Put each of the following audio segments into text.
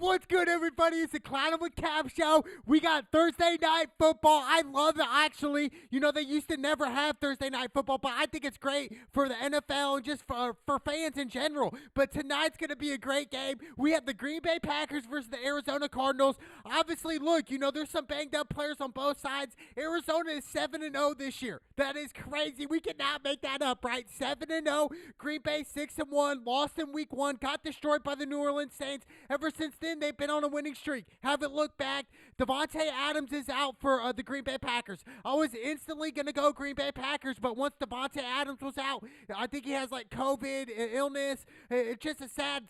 What's good, everybody? It's the Clown with Cap show. We got Thursday night football. I love it, actually. You know, they used to never have Thursday night football, but I think it's great for the NFL and just for fans in general. But tonight's going to be a great game. We have the Green Bay Packers versus the Arizona Cardinals. Obviously, look, you know, there's some banged up players on both sides. Arizona is 7-0 this year. That is crazy. We cannot make that up, right? 7-0. Green Bay 6-1. Lost in week 1. Got destroyed by the New Orleans Saints. Ever since then, they've been on a winning streak. Haven't looked back. Devontae Adams is out for the Green Bay Packers. I was instantly going to go Green Bay Packers, but once Devontae Adams was out, I think he has like COVID, illness. It's just a sad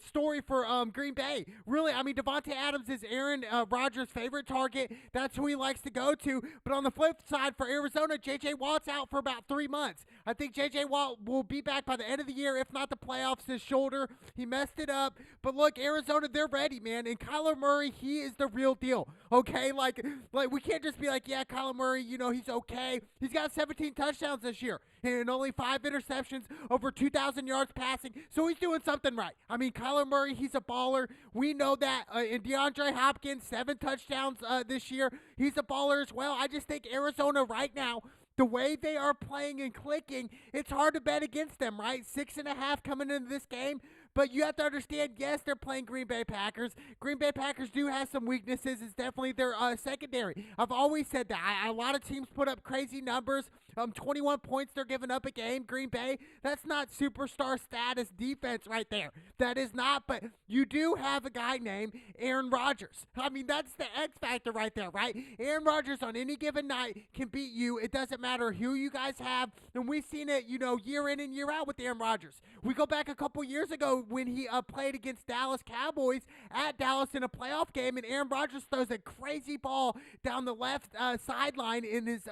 story for Green Bay. Really, I mean, Devontae Adams is Aaron Rodgers' favorite target. That's who he likes to go to. But on the flip side, for Arizona, J.J. Watt's out for about 3 months. I think J.J. Watt will be back by the end of the year, if not the playoffs. His shoulder, he messed it up. But look, Arizona, they're ready, man. And Kyler Murray, he is the real deal, okay? Like we can't just be like, yeah, Kyler Murray, you know, he's okay. He's got 17 touchdowns this year and only 5 interceptions, over 2,000 yards passing. So he's doing something right. I mean, Kyler Murray, he's a baller. We know that. And DeAndre Hopkins, 7 touchdowns this year. He's a baller as well. I just think Arizona right now, the way they are playing and clicking, it's hard to bet against them, right? 6.5 coming into this game. But you have to understand, yes, they're playing Green Bay Packers. Green Bay Packers do have some weaknesses. It's definitely their secondary. I've always said that. A lot of teams put up crazy numbers. 21 points they're giving up a game. Green Bay, that's not superstar status defense right there. That is not. But you do have a guy named Aaron Rodgers. I mean, that's the X factor right there, right? Aaron Rodgers on any given night can beat you. It doesn't matter who you guys have. And we've seen it, you know, year in and year out with Aaron Rodgers. We go back a couple years ago when he played against Dallas Cowboys at Dallas in a playoff game, and Aaron Rodgers throws a crazy ball down the left sideline, and his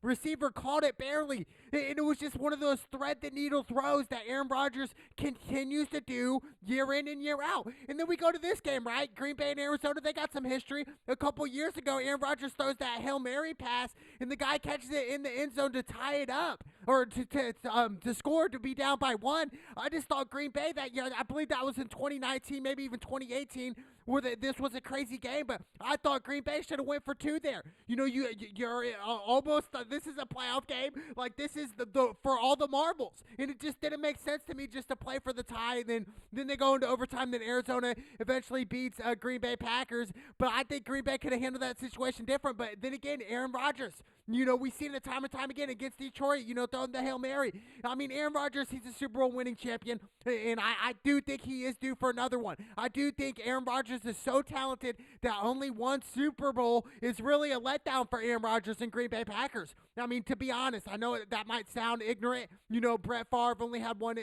receiver caught it barely. And it was just one of those thread-the-needle throws that Aaron Rodgers continues to do year in and year out. And then we go to this game, right? Green Bay and Arizona, they got some history. A couple years ago, Aaron Rodgers throws that Hail Mary pass, and the guy catches it in the end zone to tie it up, or to score, to be down by 1. I just thought Green Bay that year, I believe that was in 2019, maybe even 2018, where this was a crazy game, but I thought Green Bay should have went for 2 there. You know, you're almost, this is a playoff game. Like, this is the for all the marbles. And it just didn't make sense to me just to play for the tie, and then they go into overtime, then Arizona eventually beats Green Bay Packers. But I think Green Bay could have handled that situation different. But then again, Aaron Rodgers, you know, we've seen it time and time again against Detroit, you know, throwing the Hail Mary. I mean, Aaron Rodgers, he's a Super Bowl winning champion, and I do think he is due for another one. I do think Aaron Rodgers is so talented that only one Super Bowl is really a letdown for Aaron Rodgers and Green Bay Packers. I mean, to be honest, I know that might sound ignorant. You know, Brett Favre only had one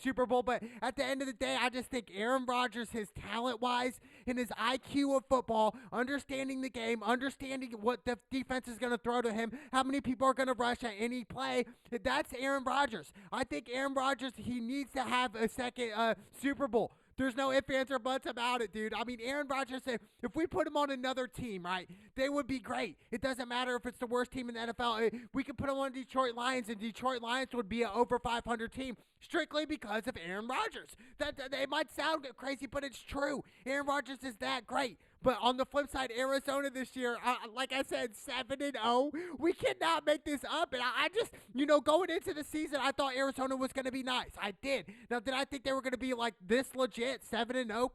Super Bowl, but at the end of the day, I just think Aaron Rodgers, his talent-wise and his IQ of football, understanding the game, understanding what the defense is going to throw to him, how many people are going to rush at any play, that's Aaron Rodgers. I think Aaron Rodgers, he needs to have a second Super Bowl. There's no ifs, ands, or buts about it, dude. I mean, Aaron Rodgers said if we put him on another team, right, they would be great. It doesn't matter if it's the worst team in the NFL. We could put him on Detroit Lions, and Detroit Lions would be an over 500 team strictly because of Aaron Rodgers. That it might sound crazy, but it's true. Aaron Rodgers is that great. But on the flip side, Arizona this year, like I said, 7-0. We cannot make this up. And I just, you know, going into the season, I thought Arizona was going to be nice. I did. Now, did I think they were going to be like this legit, 7-0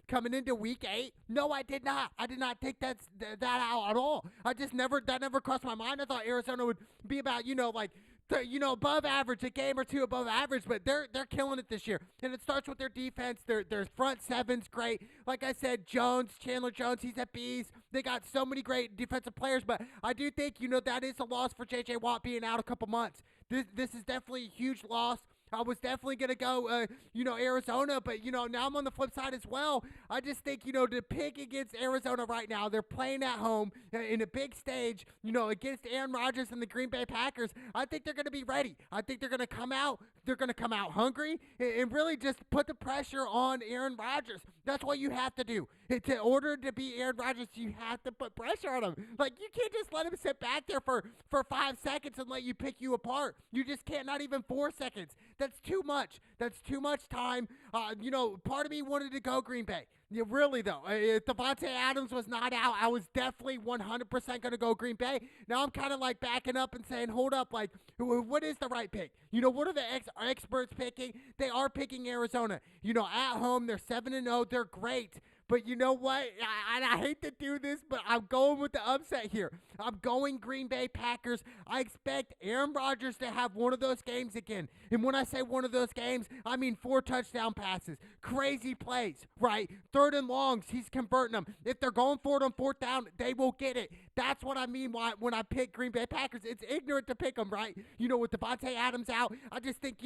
coming into week 8? No, I did not. I did not think that out at all. That never crossed my mind. I thought Arizona would be about, you know, like, above average, a game or 2 above average, but they're killing it this year. And it starts with their defense. Their front seven's great. Like I said, Chandler Jones, he's at bees. They got so many great defensive players, but I do think, you know, that is a loss for J.J. Watt being out a couple months. This is definitely a huge loss. I was definitely going to go, Arizona, but, you know, now I'm on the flip side as well. I just think, you know, to pick against Arizona right now, they're playing at home in a big stage, you know, against Aaron Rodgers and the Green Bay Packers. I think they're going to be ready. I think they're going to come out. They're going to come out hungry and really just put the pressure on Aaron Rodgers. That's what you have to do. In order to be Aaron Rodgers, you have to put pressure on him. Like, you can't just let him sit back there for 5 seconds and let you pick you apart. You just can't, not even 4 seconds. That's too much. That's too much time. Part of me wanted to go Green Bay. Yeah, really though. If Devontae Adams was not out, I was definitely 100% going to go Green Bay. Now I'm kind of like backing up and saying, hold up, like, what is the right pick? What are the experts picking? They are picking Arizona. At home, they're 7-0. They're great. But you know what? I hate to do this, but I'm going with the upset here. I'm going Green Bay Packers. I expect Aaron Rodgers to have one of those games again. And when I say one of those games, I mean 4 touchdown passes, crazy plays, right? 3rd and longs, he's converting them. If they're going for it on 4th down, they will get it. That's what I mean when I pick Green Bay Packers. It's ignorant to pick them, right? With Devontae Adams out, I just think,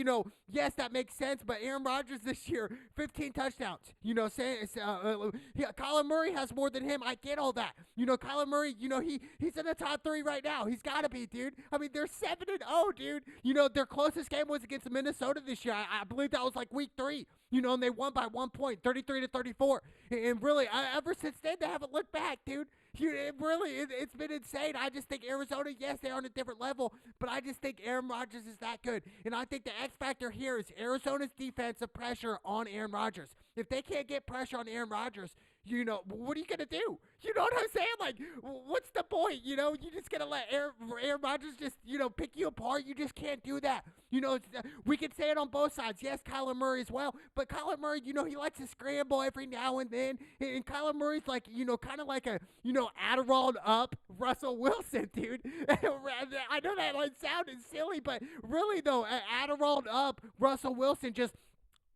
yes, that makes sense, but Aaron Rodgers this year, 15 touchdowns. Kyler Murray has more than him. I get all that. Kyler Murray, he's in the top 3 right now. He's got to be, dude. I mean, they're 7-0, dude. Their closest game was against Minnesota this year. I believe that was like week 3. And they won by 1 point, 33-34. And really, ever since then, they haven't looked back, dude. It's been insane. I just think Arizona, yes, they're on a different level, but I just think Aaron Rodgers is that good. And I think the X factor here is Arizona's defensive pressure on Aaron Rodgers. If they can't get pressure on Aaron Rodgers, what are you going to do? You know what I'm saying? Like, what's the point? You just going to let Aaron Rodgers just, pick you apart. You just can't do that. We can say it on both sides. Yes, Kyler Murray as well. But Kyler Murray, he likes to scramble every now and then. And Kyler Murray's like, kind of like a, Adderall up Russell Wilson, dude. I know that sounded silly, but really, though, Adderall up Russell Wilson just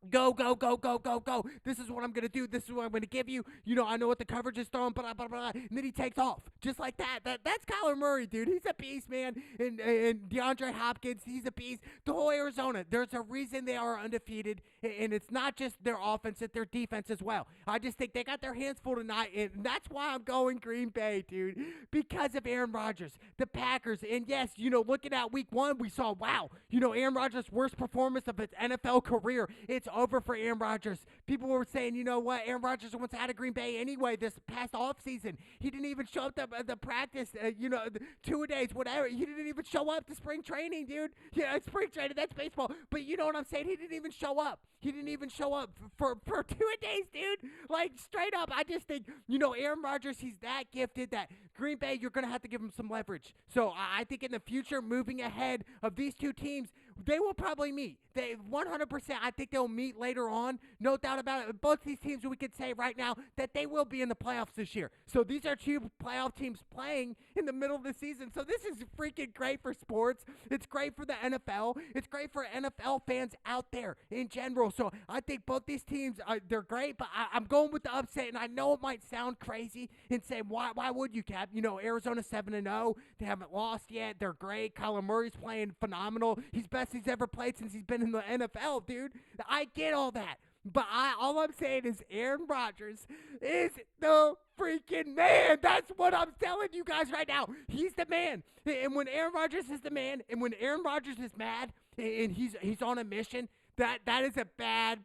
go, go, go, go, go, go. This is what I'm going to do. This is what I'm going to give you. I know what the coverage is throwing, blah, blah, blah. And then he takes off. Just like that. That's Kyler Murray, dude. He's a beast, man. And DeAndre Hopkins, he's a beast. The whole Arizona, there's a reason they are undefeated. And it's not just their offense, it's their defense as well. I just think they got their hands full tonight. And that's why I'm going Green Bay, dude. Because of Aaron Rodgers, the Packers. And yes, looking at week 1, we saw, wow, Aaron Rodgers' worst performance of his NFL career. It's over for Aaron Rodgers. People were saying, you know what, Aaron Rodgers wants out of Green Bay anyway this past offseason. He didn't even show up to the practice, 2-a-days, whatever. He didn't even show up to spring training, dude. Yeah, spring training, that's baseball. But you know what I'm saying? He didn't even show up. He didn't even show up for 2-a-days, dude. Like, straight up, I just think, Aaron Rodgers, he's that gifted that Green Bay, you're going to have to give him some leverage. So I think in the future, moving ahead of these two teams, they will probably meet. They 100%, I think they'll meet later on. No doubt about it. Both these teams, we could say right now that they will be in the playoffs this year. So these are 2 playoff teams playing in the middle of the season. So this is freaking great for sports. It's great for the NFL. It's great for NFL fans out there in general. So I think both these teams, they're great, but I'm going with the upset, and I know it might sound crazy and say, why would you, Cap? Arizona 7-0. They haven't lost yet. They're great. Kyler Murray's playing phenomenal. He's best he's ever played since he's been in the NFL, dude. I get all that. But all I'm saying is Aaron Rodgers is the freaking man. That's what I'm telling you guys right now. He's the man. And when Aaron Rodgers is the man, and when Aaron Rodgers is mad, and he's on a mission, that is a bad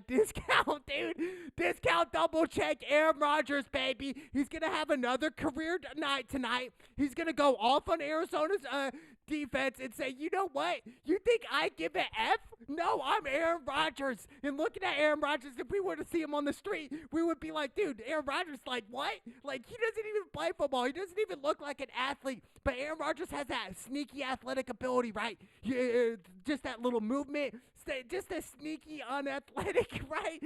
discount, dude. Discount double check Aaron Rodgers, baby. He's going to have another career night tonight. He's going to go off on Arizona's defense and say, you know what? You think I give an F? No, I'm Aaron Rodgers. And looking at Aaron Rodgers, if we were to see him on the street, we would be like, dude, Aaron Rodgers, like, what? Like, he doesn't even play football. He doesn't even look like an athlete. But Aaron Rodgers has that sneaky athletic ability, right? Just that little movement. Just a sneaky unathletic, right?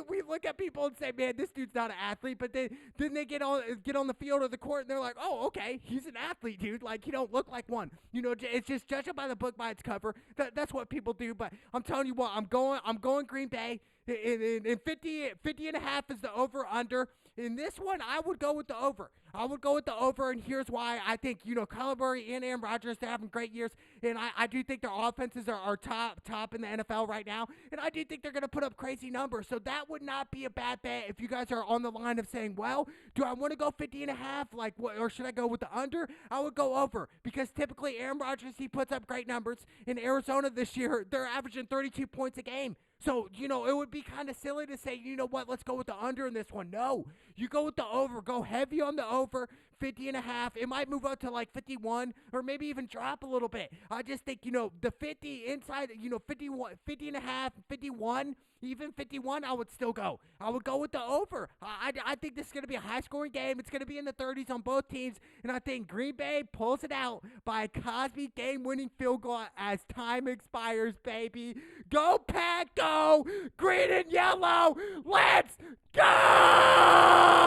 We look at people and say, man, this dude's not an athlete, but then they get on the field or the court and they're like, oh, okay, he's an athlete, dude. Like, he don't look like one. It's just judging by the book by its cover. That's what people do. But I'm telling you what, I'm going Green Bay. In 50 and a half is the over-under. In this one, I would go with the over. And here's why. I think, Kyler Murray and Aaron Rodgers, they're having great years, and I do think their offenses are top in the NFL right now, and I do think they're going to put up crazy numbers, so that would not be a bad bet if you guys are on the line of saying, well, do I want to go 50 and a half, or should I go with the under? I would go over, because typically Aaron Rodgers, he puts up great numbers. In Arizona this year, they're averaging 32 points a game. So, it would be kind of silly to say, you know what, let's go with the under in this one. No, you go with the over. Go heavy on the over. 50 and a half. It might move up to like 51 or maybe even drop a little bit. I just think, the 50 inside, 51, 50 and a half, 51, even 51, I would still go. I would go with the over. I think this is going to be a high-scoring game. It's going to be in the 30s on both teams, and I think Green Bay pulls it out by a Cosby game-winning field goal as time expires, baby. Go, Pack, go! Green and yellow, let's go!